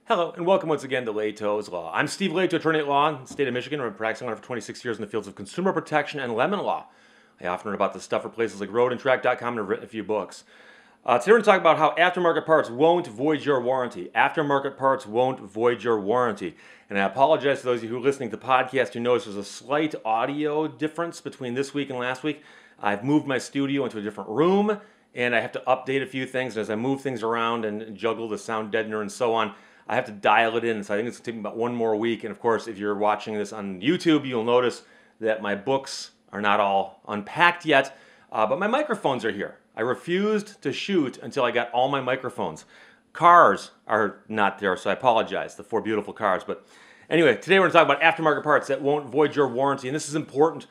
Hello, and welcome once again to Lehto's Law. I'm Steve Lehto, attorney at law in the state of Michigan. I've been practicing law for 26 years in the fields of consumer protection and lemon law. I often read about this stuff for places like roadandtrack.com and have written a few books. Today we're going to talk about how aftermarket parts won't void your warranty. Aftermarket parts won't void your warranty. And I apologize to those of you who are listening to the podcast who notice there's a slight audio difference between this week and last week. I've moved my studio into a different room, and I have to update a few things. And as I move things around and juggle the sound deadener and so on, I have to dial it in, so I think it's going to take me about one more week. And of course, if you're watching this on YouTube, you'll notice that my books are not all unpacked yet, but my microphones are here. I refused to shoot until I got all my microphones. Cars are not there, so I apologize, the four beautiful cars. But anyway, today we're going to talk about aftermarket parts that won't void your warranty, and this is important.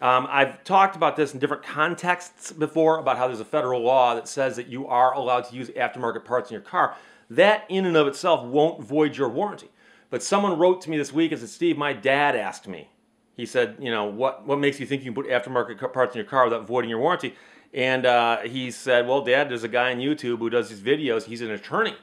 I've talked about this in different contexts before, about how there's a federal law that says that you are allowed to use aftermarket parts in your car. That in and of itself won't void your warranty. But someone wrote to me this week and said, Steve, my dad asked me. He said, you know, what makes you think you can put aftermarket parts in your car without voiding your warranty? And he said, well, Dad, there's a guy on YouTube who does these videos. He's an attorney.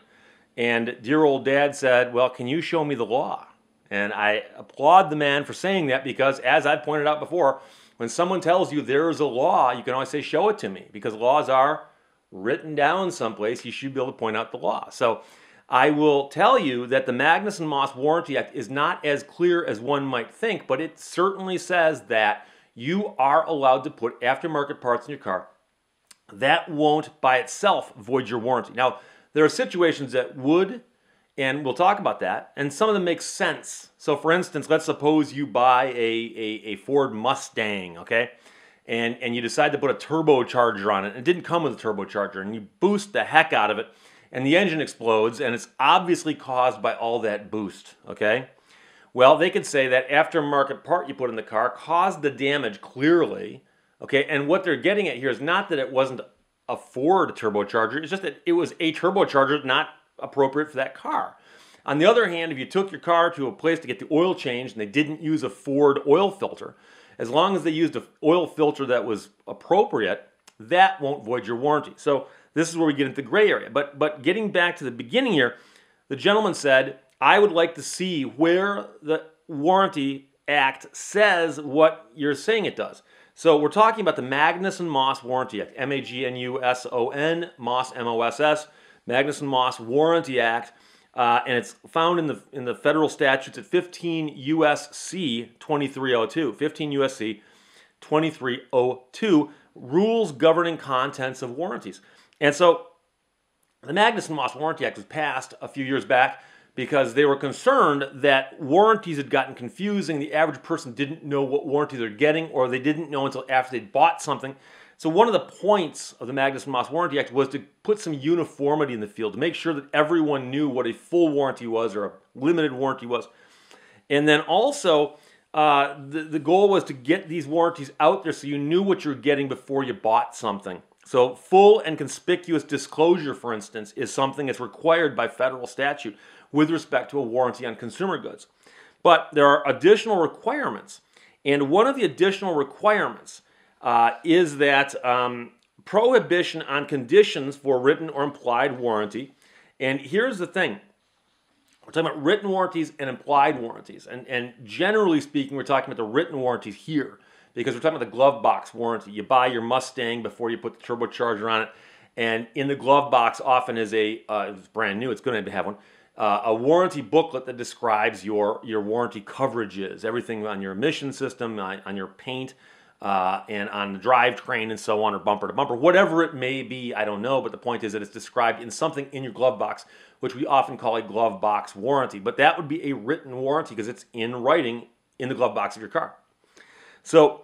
And dear old Dad said, well, can you show me the law? And I applaud the man for saying that because, as I've pointed out before, when someone tells you there's a law, you can always say, show it to me, because laws are written down someplace. You should be able to point out the law. So I will tell you that the Magnuson-Moss Warranty Act is not as clear as one might think, but it certainly says that you are allowed to put aftermarket parts in your car. That won't by itself void your warranty. Now, there are situations that would, and we'll talk about that, and some of them make sense. So for instance, let's suppose you buy a Ford Mustang, okay? And you decide to put a turbocharger on it, and it didn't come with a turbocharger, and you boost the heck out of it, and the engine explodes, and it's obviously caused by all that boost, okay? Well, they could say that aftermarket part you put in the car caused the damage clearly, okay? And what they're getting at here is not that it wasn't a Ford turbocharger, it's just that it was a turbocharger not appropriate for that car. On the other hand, if you took your car to a place to get the oil changed and they didn't use a Ford oil filter, as long as they used an oil filter that was appropriate, that won't void your warranty. So this is where we get into the gray area. But getting back to the beginning here, the gentleman said, I would like to see where the Warranty Act says what you're saying it does. So we're talking about the Magnuson-Moss Warranty Act, M-A-G-N-U-S-O-N, Moss, M-O-S-S, Magnuson-Moss Warranty Act. And it's found in the federal statutes at 15 U.S.C. 2302. 15 U.S.C. 2302, rules governing contents of warranties. And so the Magnuson-Moss Warranty Act was passed a few years back because they were concerned that warranties had gotten confusing. The average person didn't know what warranty they're getting, or they didn't know until after they'd bought something. So one of the points of the Magnuson-Moss Warranty Act was to put some uniformity in the field, to make sure that everyone knew what a full warranty was or a limited warranty was. And then also, the goal was to get these warranties out there so you knew what you were getting before you bought something. So full and conspicuous disclosure, for instance, is something that's required by federal statute with respect to a warranty on consumer goods. But there are additional requirements. And one of the additional requirements is that prohibition on conditions for written or implied warranty. And here's the thing. We're talking about written warranties and implied warranties. And generally speaking, we're talking about the written warranties here because we're talking about the glove box warranty. You buy your Mustang before you put the turbocharger on it. And in the glove box often is it's brand new, it's going to have one, a warranty booklet that describes your warranty coverages, everything on your emission system, on your paint, and on the drivetrain and so on, or bumper to bumper, whatever it may be, I don't know, but the point is that it's described in something in your glove box, which we often call a glove box warranty. But that would be a written warranty because it's in writing in the glove box of your car. So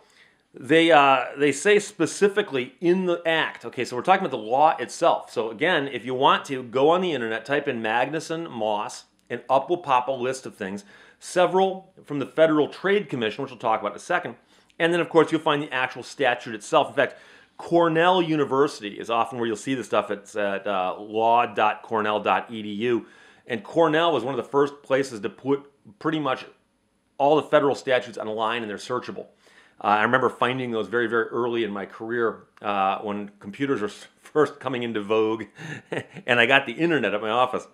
they say specifically in the act, okay, so we're talking about the law itself. So again, if you want to, go on the internet, type in Magnuson-Moss, and up will pop a list of things, several from the Federal Trade Commission, which we'll talk about in a second. And then, of course, you'll find the actual statute itself. In fact, Cornell University is often where you'll see the stuff. It's at law.cornell.edu. And Cornell was one of the first places to put pretty much all the federal statutes online, and they're searchable. I remember finding those very, very early in my career when computers were first coming into vogue, and I got the internet at my office.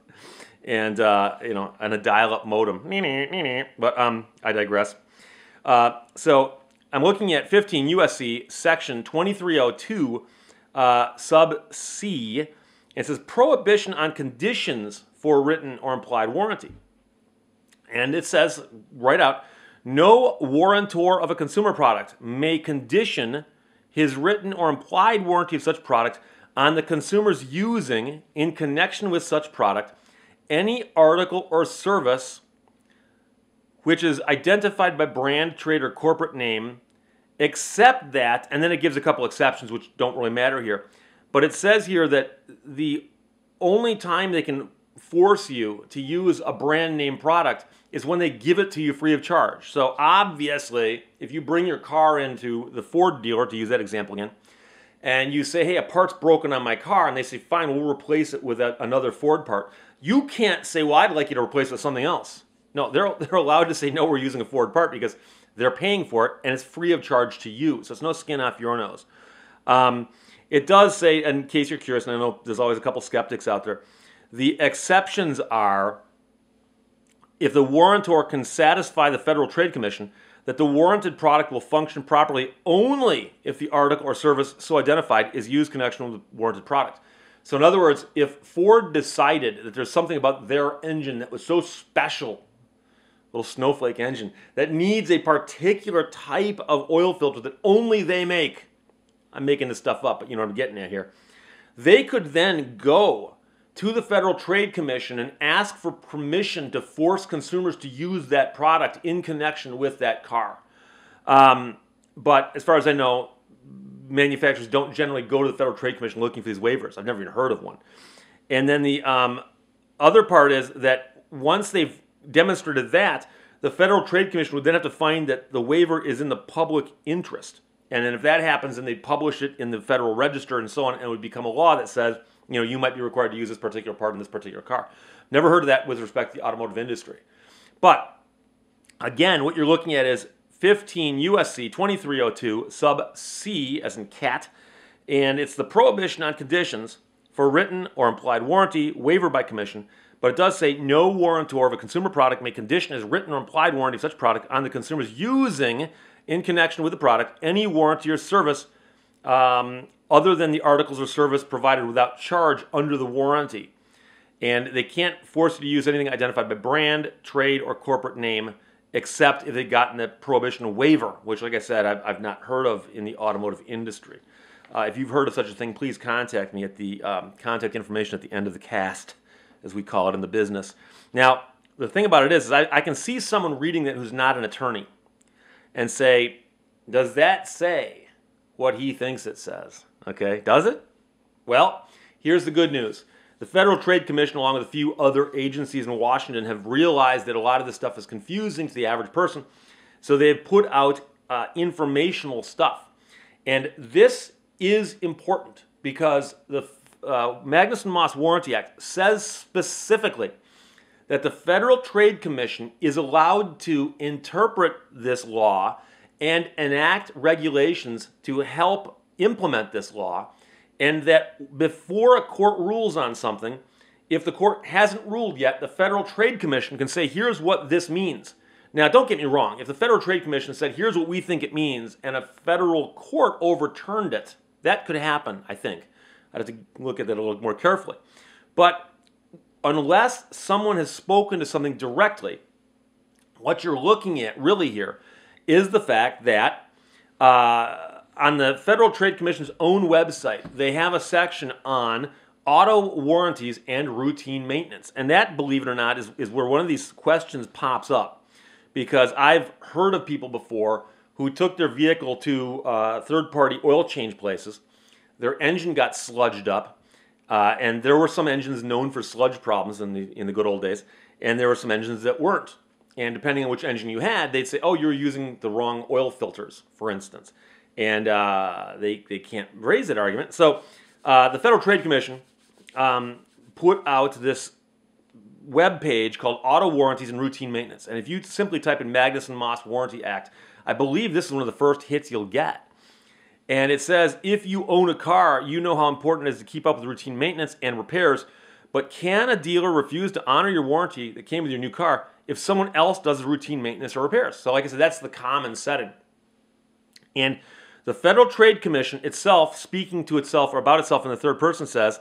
and and a dial-up modem. But I digress. So I'm looking at 15 USC section 2302 sub C. It says prohibition on conditions for written or implied warranty. And it says right out, no warrantor of a consumer product may condition his written or implied warranty of such product on the consumer's using, in connection with such product, any article or service which is identified by brand, trade, or corporate name, except that, and then it gives a couple exceptions which don't really matter here, but it says here that the only time they can force you to use a brand name product is when they give it to you free of charge. So obviously, if you bring your car into the Ford dealer, to use that example again, and you say, hey, a part's broken on my car, and they say, fine, we'll replace it with another Ford part, you can't say, well, I'd like you to replace it with something else. No, they're allowed to say, no, we're using a Ford part because they're paying for it, and it's free of charge to you. So it's no skin off your nose. It does say, in case you're curious, and I know there's always a couple skeptics out there, the exceptions are if the warrantor can satisfy the Federal Trade Commission that the warranted product will function properly only if the article or service so identified is used in connection with the warranted product. So in other words, if Ford decided that there's something about their engine that was so special, little snowflake engine, that needs a particular type of oil filter that only they make, I'm making this stuff up, but you know what I'm getting at here, they could then go to the Federal Trade Commission and ask for permission to force consumers to use that product in connection with that car. But as far as I know, manufacturers don't generally go to the Federal Trade Commission looking for these waivers. I've never even heard of one. And then the other part is that once they've demonstrated that, the Federal Trade Commission would then have to find that the waiver is in the public interest. And then if that happens, then they'd publish it in the Federal Register and so on, and it would become a law that says, you might be required to use this particular part in this particular car. Never heard of that with respect to the automotive industry. But, again, what you're looking at is 15 USC 2302 sub C, as in cat, and it's the prohibition on conditions for written or implied warranty, waiver by commission, but it does say no warrantor of a consumer product may condition his written or implied warranty of such product on the consumer's using, in connection with the product, any warranty or service other than the articles or service provided without charge under the warranty. And they can't force you to use anything identified by brand, trade, or corporate name, except if they've gotten the prohibition waiver, which, like I said, I've not heard of in the automotive industry. If you've heard of such a thing, please contact me at the contact information at the end of the cast, as we call it in the business. Now, the thing about it is I can see someone reading that who's not an attorney and say, does that say what he thinks it says? Okay, does it? Well, here's the good news. The Federal Trade Commission, along with a few other agencies in Washington, have realized that a lot of this stuff is confusing to the average person. So they've put out informational stuff. And this is important because the Magnuson-Moss Warranty Act says specifically that the Federal Trade Commission is allowed to interpret this law and enact regulations to help implement this law, and that before a court rules on something, if the court hasn't ruled yet, the Federal Trade Commission can say, here's what this means. Now, don't get me wrong. If the Federal Trade Commission said, here's what we think it means, and a federal court overturned it, that could happen, I think. I'd have to look at that a little more carefully. But unless someone has spoken to something directly, what you're looking at really here is the fact that on the Federal Trade Commission's own website, they have a section on auto warranties and routine maintenance. And that, believe it or not, is where one of these questions pops up. Because I've heard of people before who took their vehicle to third-party oil change places. Their engine got sludged up. And there were some engines known for sludge problems in the good old days. And there were some engines that weren't. And depending on which engine you had, they'd say, oh, you're using the wrong oil filters, for instance. And they can't raise that argument. So the Federal Trade Commission put out this web page called Auto Warranties and Routine Maintenance. And if you simply type in Magnuson-Moss Warranty Act, I believe this is one of the first hits you'll get. And it says, if you own a car, you know how important it is to keep up with routine maintenance and repairs. But can a dealer refuse to honor your warranty that came with your new car if someone else does the routine maintenance or repairs? So like I said, that's the common setting. And the Federal Trade Commission itself, speaking to itself or about itself in the third person, says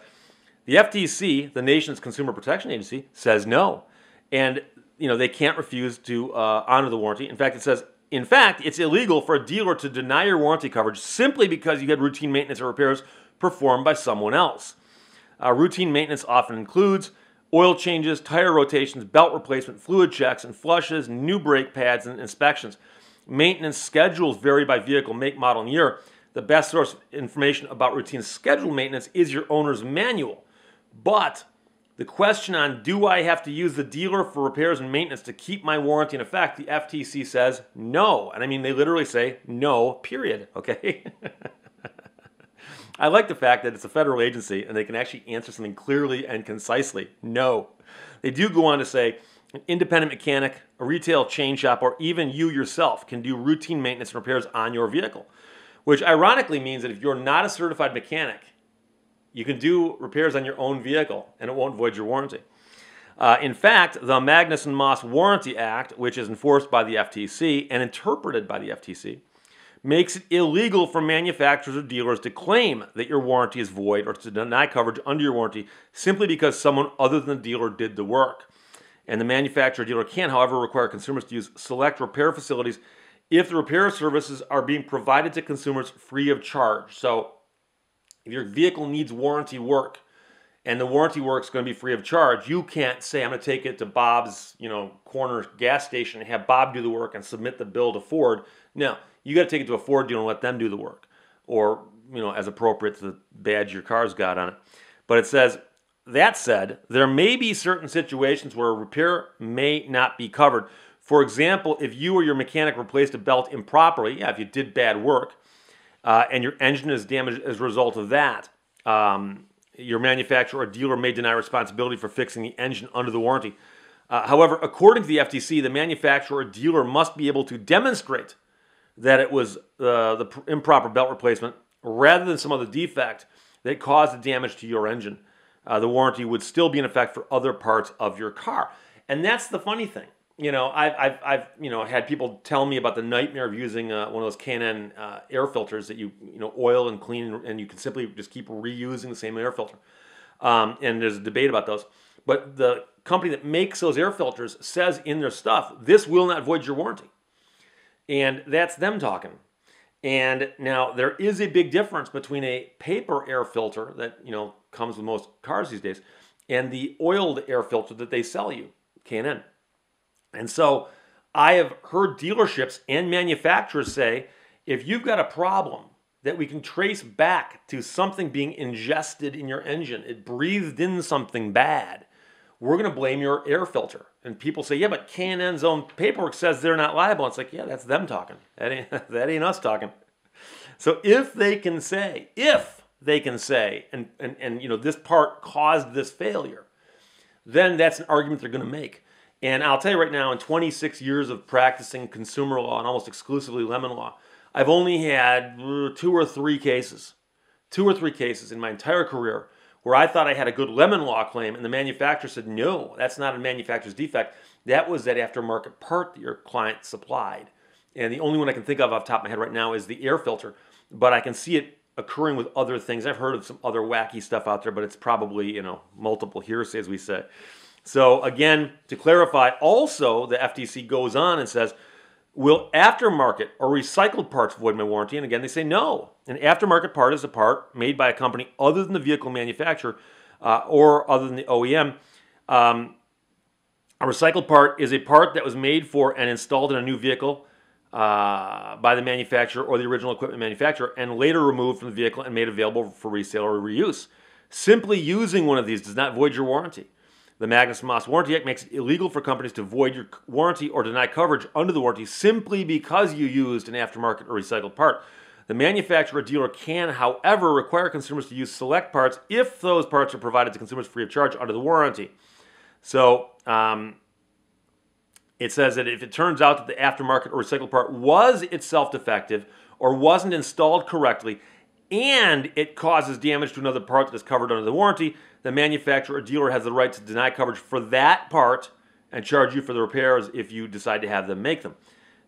the FTC, the nation's consumer protection agency, says no. And they can't refuse to honor the warranty. In fact, it says, in fact, it's illegal for a dealer to deny your warranty coverage simply because you had routine maintenance or repairs performed by someone else. Routine maintenance often includes oil changes, tire rotations, belt replacement, fluid checks and flushes, new brake pads, and inspections. Maintenance schedules vary by vehicle, make, model, and year. The best source of information about routine scheduled maintenance is your owner's manual. But the question on do I have to use the dealer for repairs and maintenance to keep my warranty in effect, the FTC says no. And I mean, they literally say no, period, okay? I like the fact that it's a federal agency and they can actually answer something clearly and concisely. No. They do go on to say an independent mechanic, a retail chain shop, or even you yourself can do routine maintenance and repairs on your vehicle, which ironically means that if you're not a certified mechanic, you can do repairs on your own vehicle and it won't void your warranty. In fact, the Magnuson-Moss Warranty Act, which is enforced by the FTC and interpreted by the FTC, makes it illegal for manufacturers or dealers to claim that your warranty is void or to deny coverage under your warranty simply because someone other than the dealer did the work. And the manufacturer or dealer can, however, require consumers to use select repair facilities if the repair services are being provided to consumers free of charge. So if your vehicle needs warranty work and the warranty work is going to be free of charge, you can't say, I'm going to take it to Bob's, corner gas station and have Bob do the work and submit the bill to Ford. No, you got to take it to a Ford dealer and let them do the work, or as appropriate to the badge your car's got on it. But it says, that said, there may be certain situations where a repair may not be covered. For example, if you or your mechanic replaced a belt improperly, if you did bad work, and your engine is damaged as a result of that, your manufacturer or dealer may deny responsibility for fixing the engine under the warranty. However, according to the FTC, the manufacturer or dealer must be able to demonstrate that it was the improper belt replacement rather than some other defect that caused the damage to your engine. The warranty would still be in effect for other parts of your car. And that's the funny thing. I've had people tell me about the nightmare of using one of those K&N air filters that you oil and clean, and you can simply just keep reusing the same air filter. And there's a debate about those. But the company that makes those air filters says in their stuff, this will not void your warranty. And that's them talking. And now there is a big difference between a paper air filter that comes with most cars these days and the oiled air filter that they sell you, K&N. And so I have heard dealerships and manufacturers say, if you've got a problem that we can trace back to something being ingested in your engine, it breathed in something bad, we're going to blame your air filter. And people say, yeah, but K&N's own paperwork says they're not liable. It's like, yeah, that's them talking. That ain't us talking. So if they can say, and this part caused this failure, then that's an argument they're going to make. And I'll tell you right now, in 26 years of practicing consumer law and almost exclusively lemon law, I've only had two or three cases in my entire career where I thought I had a good lemon law claim and the manufacturer said, no, that's not a manufacturer's defect. That was that aftermarket part that your client supplied. And the only one I can think of off the top of my head right now is the air filter. But I can see it occurring with other things. I've heard of some other wacky stuff out there, but it's probably, multiple hearsay, as we say. So again, to clarify, also the FTC goes on and says, will aftermarket or recycled parts void my warranty? And again, they say no. An aftermarket part is a part made by a company other than the vehicle manufacturer or other than the OEM. A recycled part is a part that was made for and installed in a new vehicle by the manufacturer or the original equipment manufacturer and later removed from the vehicle and made available for resale or reuse. Simply using one of these does not void your warranty. The Magnuson-Moss Warranty Act makes it illegal for companies to void your warranty or deny coverage under the warranty simply because you used an aftermarket or recycled part. The manufacturer or dealer can, however, require consumers to use select parts if those parts are provided to consumers free of charge under the warranty. So it says that if it turns out that the aftermarket or recycled part was itself defective or wasn't installed correctly and it causes damage to another part that is covered under the warranty, the manufacturer or dealer has the right to deny coverage for that part and charge you for the repairs if you decide to have them make them.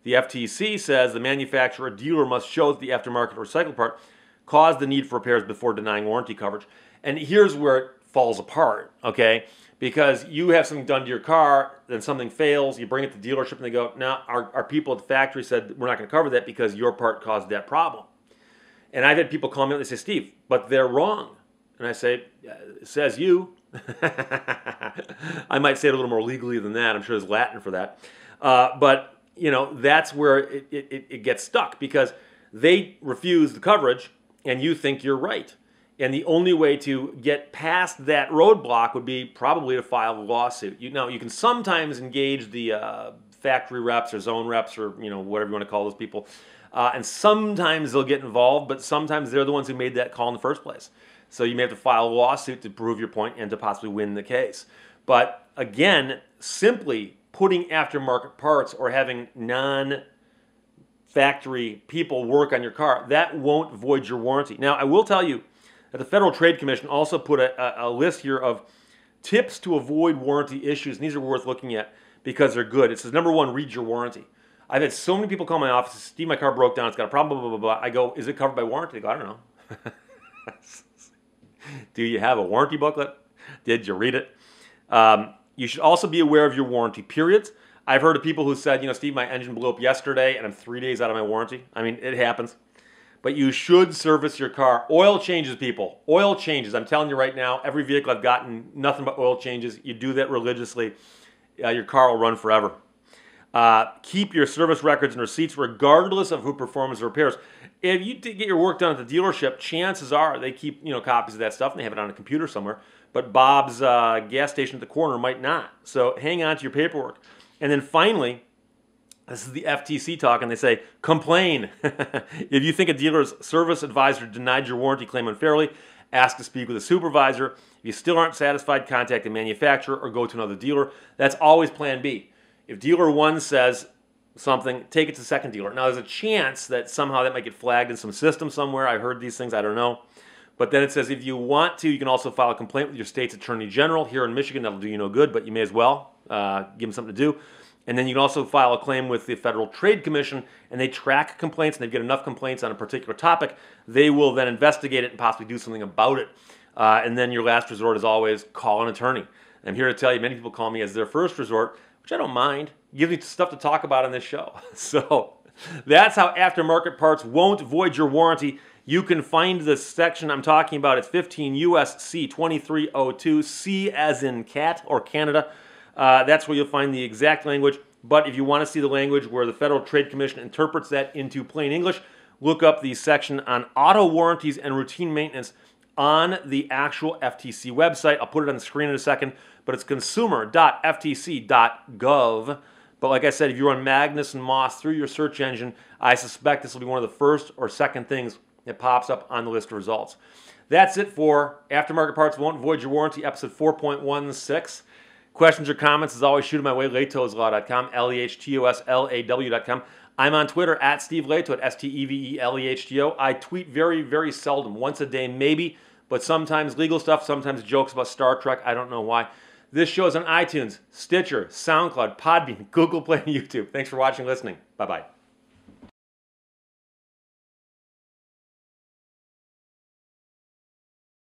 The FTC says the manufacturer or dealer must show that the aftermarket or recycled part caused the need for repairs before denying warranty coverage. And here's where it falls apart, okay? Because you have something done to your car, then something fails, you bring it to the dealership and they go, no, our people at the factory said we're not going to cover that because your part caused that problem. And I've had people call me up and they say, Steve, but they're wrong. And I say, it says you. I might say it a little more legally than that. I'm sure there's Latin for that. But, you know, that's where it gets stuck because they refuse the coverage and you think you're right. And the only way to get past that roadblock would be probably to file a lawsuit. You can sometimes engage the factory reps or zone reps or, you know, whatever you want to call those people. And sometimes they'll get involved, but sometimes they're the ones who made that call in the first place. So you may have to file a lawsuit to prove your point and to possibly win the case. But again, simply putting aftermarket parts or having non-factory people work on your car, that won't void your warranty. Now, I will tell you that the Federal Trade Commission also put a list here of tips to avoid warranty issues, and these are worth looking at because they're good. It says, number one, read your warranty. I've had so many people call my office, Steve, my car broke down, it's got a problem, blah, blah, blah, blah. I go, is it covered by warranty? They go, I don't know. Do you have a warranty booklet? Did you read it? You should also be aware of your warranty periods. I've heard of people who said, you know, Steve, my engine blew up yesterday and I'm 3 days out of my warranty. I mean, it happens. But you should service your car. Oil changes, people. Oil changes. I'm telling you right now, every vehicle I've gotten, nothing but oil changes. You do that religiously, your car will run forever. Keep your service records and receipts regardless of who performs the repairs. If you get your work done at the dealership, chances are they keep copies of that stuff and they have it on a computer somewhere. But Bob's gas station at the corner might not. So hang on to your paperwork. And then finally, this is the FTC talking. They say, complain. If you think a dealer's service advisor denied your warranty claim unfairly, ask to speak with a supervisor. If you still aren't satisfied, contact the manufacturer or go to another dealer. That's always plan B. If dealer one says something, take it to the second dealer. Now, there's a chance that somehow that might get flagged in some system somewhere. I heard these things. I don't know. But then it says if you want to, you can also file a complaint with your state's attorney general. Here in Michigan, that'll do you no good, but you may as well give them something to do. And then you can also file a claim with the Federal Trade Commission, and they track complaints, and they get enough complaints on a particular topic. They will then investigate it and possibly do something about it. And then your last resort is always call an attorney. I'm here to tell you, many people call me as their first resort, which I don't mind. Give me stuff to talk about on this show. So that's how aftermarket parts won't void your warranty. You can find the section I'm talking about. It's 15 U.S.C. 2302, C as in cat or Canada. That's where you'll find the exact language. But if you want to see the language where the Federal Trade Commission interprets that into plain English, look up the section on auto warranties and routine maintenance on the actual FTC website. I'll put it on the screen in a second, but it's consumer.ftc.gov. But like I said, if you run Magnus and Moss through your search engine, I suspect this will be one of the first or second things that pops up on the list of results. That's it for Aftermarket Parts Won't Void Your Warranty, episode 4.16. Questions or comments, as always, shoot them my way, lehtoselaw.com, LEHTOSLAW.com. I'm on Twitter, at Steve Lehto, at STEVELEHTO. I tweet very, very seldom, once a day maybe, but sometimes legal stuff, sometimes jokes about Star Trek. I don't know why. This show is on iTunes, Stitcher, SoundCloud, Podbean, Google Play, and YouTube. Thanks for watching and listening. Bye-bye.